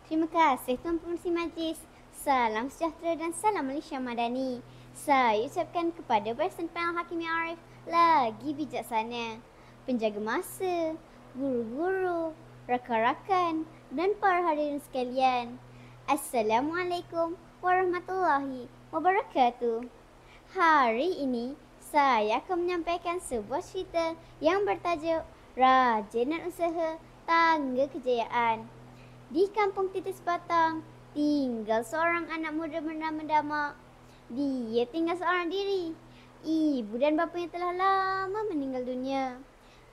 Terima kasih Tuan Pengerusi Majlis. Salam sejahtera dan salam Malaysia Madani. Saya ucapkan kepada Barisan Panel Hakim yang arif lagi bijaksana, penjaga masa, guru-guru, rakan-rakan dan para hadirin sekalian. Assalamualaikum warahmatullahi wabarakatuh. Hari ini saya akan menyampaikan sebuah cerita yang bertajuk Raja dan Usaha Tangga Kejayaan. Di kampung Titis Batang, tinggal seorang anak muda bernama Damak. Dia tinggal seorang diri. Ibu dan bapanya telah lama meninggal dunia.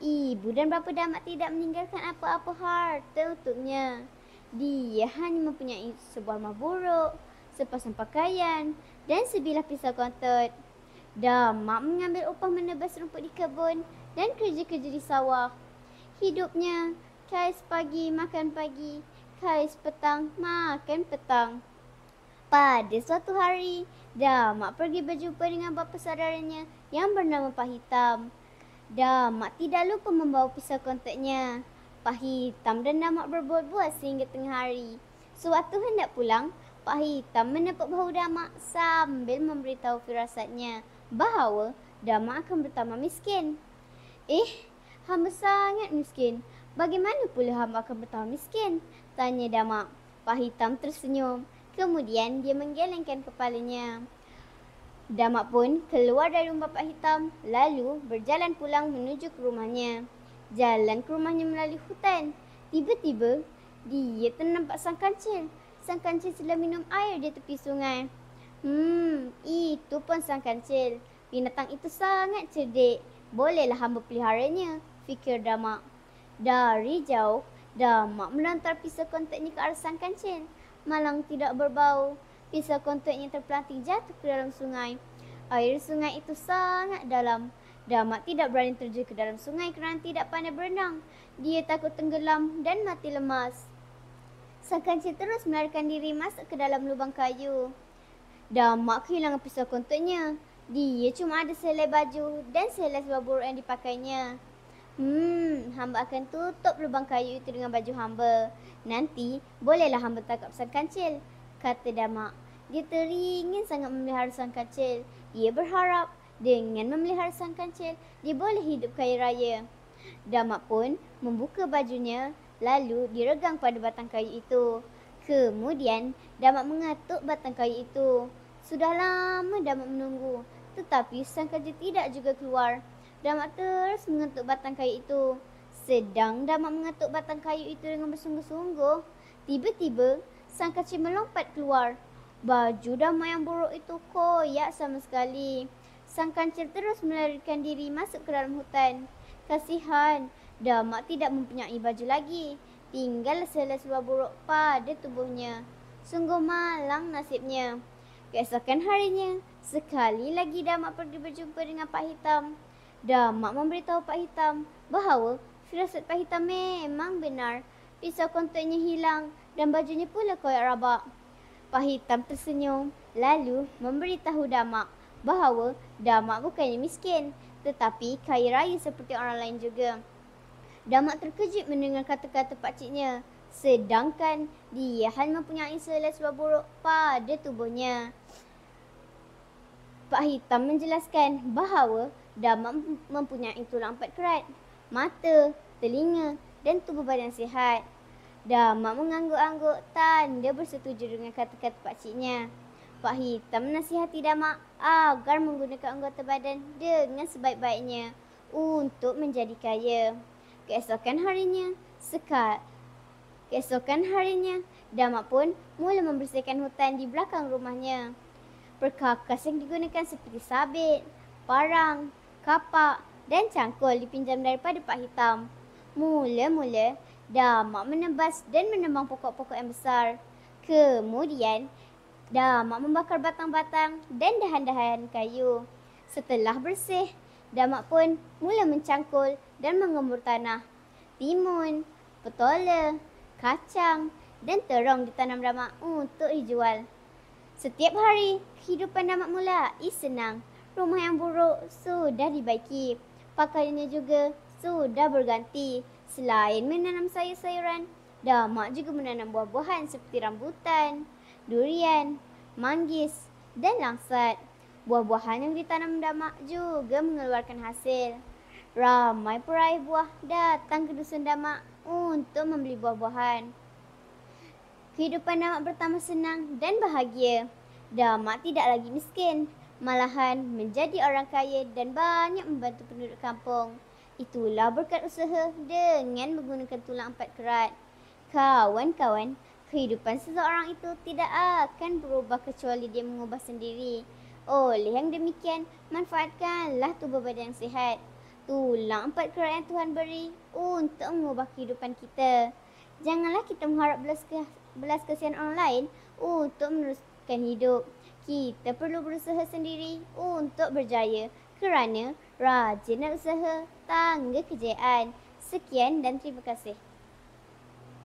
Ibu dan bapa Damak tidak meninggalkan apa-apa harta untuknya. Dia hanya mempunyai sebuah rumah buruk, sepasang pakaian dan sebilah pisau kontot. Damak mengambil upah menebas rumput di kebun dan kerja-kerja di sawah. Hidupnya kais pagi makan pagi, kais petang makan petang. Pada suatu hari, Damak pergi berjumpa dengan bapa saudaranya yang bernama Pak Hitam. Damak tidak lupa membawa pisau kontaknya. Pak Hitam dan Damak berbual-bual sehingga tengah hari. Sewaktu hendak pulang, Pak Hitam menepuk bahu Damak sambil memberitahu firasatnya bahawa Damak akan bertambah miskin. Hamba sangat miskin. Bagaimana pula hamba akan bertambah miskin? Tanya Damak. Pak Hitam tersenyum. Kemudian dia menggelengkan kepalanya. Damak pun keluar dari rumah Pak Hitam lalu berjalan pulang menuju ke rumahnya. Jalan ke rumahnya melalui hutan. Tiba-tiba dia ternampak sang kancil. Sang kancil sedang minum air di tepi sungai. Itu pun sang kancil. Binatang itu sangat cerdik. Bolehlah hamba peliharanya, fikir Damak. Dari jauh, Damak melontar pisau kontaknya ke arah sang kancil. Malang tidak berbau. Pisau kontaknya terpelanting jatuh ke dalam sungai. Air sungai itu sangat dalam. Damak tidak berani terjun ke dalam sungai kerana tidak pandai berenang. Dia takut tenggelam dan mati lemas. Sang kancil terus melarikan diri masuk ke dalam lubang kayu. Damak kehilangan pisau kontaknya. Dia cuma ada sehelai baju dan sehelai seluar buruk yang dipakainya. Hamba akan tutup lubang kayu itu dengan baju hamba. Nanti bolehlah hamba tangkap sang kancil, kata Damak. Dia teringin sangat memelihara sang kancil. Ia berharap dengan memelihara sang kancil, dia boleh hidup kaya raya. Damak pun membuka bajunya, lalu diregang pada batang kayu itu. Kemudian Damak mengatuk batang kayu itu. Sudah lama Damak menunggu, tetapi sang kancil tidak juga keluar. Damak terus mengetuk batang kayu itu. Sedang Damak mengetuk batang kayu itu dengan bersungguh-sungguh, tiba-tiba sang kancil melompat keluar. Baju Damak yang buruk itu koyak sama sekali. Sang kancil terus melarikan diri masuk ke dalam hutan. Kasihan, Damak tidak mempunyai baju lagi. Tinggal sehelai seluar buruk pada tubuhnya. Sungguh malang nasibnya. Keesokan harinya, sekali lagi Damak pergi berjumpa dengan Pak Hitam. Damak memberitahu Pak Hitam bahawa firasat Pak Hitam memang benar. Pisau kontaknya hilang dan bajunya pula koyak rabak. Pak Hitam tersenyum lalu memberitahu Damak bahawa Damak bukannya miskin tetapi kaya raya seperti orang lain juga. Damak terkejut mendengar kata-kata pakciknya, sedangkan dia hanya mempunyai sehelai seluar buruk pada tubuhnya. Pak Hitam menjelaskan bahawa Damak mempunyai tulang empat kerat, mata, telinga dan tubuh badan sihat. Damak mengangguk-angguk tanda bersetuju dengan kata-kata pakciknya. Pak Hitam menasihati Damak agar menggunakan anggota badan dengan sebaik-baiknya untuk menjadi kaya. Keesokan harinya, Damak pun mula membersihkan hutan di belakang rumahnya. Perkakas yang digunakan seperti sabit, parang, kapak dan cangkul dipinjam daripada Pak Hitam. Mula-mula, Damak menebas dan menembang pokok-pokok yang besar. Kemudian, Damak membakar batang-batang dan dahan-dahan kayu. Setelah bersih, Damak pun mula mencangkul dan mengembur tanah. Timun, petola, kacang dan terong ditanam Damak untuk dijual. Setiap hari, kehidupan Damak mulai senang. Rumah yang buruk sudah dibaiki. Pakaiannya juga sudah berganti. Selain menanam sayur-sayuran, Damak juga menanam buah-buahan seperti rambutan, durian, manggis, dan langsat. Buah-buahan yang ditanam Damak juga mengeluarkan hasil. Ramai peraih buah datang ke dusun Damak untuk membeli buah-buahan. Kehidupan Damak pertama senang dan bahagia. Damak tidak lagi miskin, malahan menjadi orang kaya dan banyak membantu penduduk kampung. Itulah berkat usaha dengan menggunakan tulang empat kerat. Kawan-kawan, kehidupan seseorang itu tidak akan berubah kecuali dia mengubah sendiri. Oleh yang demikian, manfaatkanlah tubuh badan yang sihat. Tulang empat kerat yang Tuhan beri untuk mengubah kehidupan kita. Janganlah kita mengharap belas kasihan orang lain untuk meneruskan hidup. Kita perlu berusaha sendiri untuk berjaya kerana rajin dan usaha tangga kejayaan. Sekian dan terima kasih.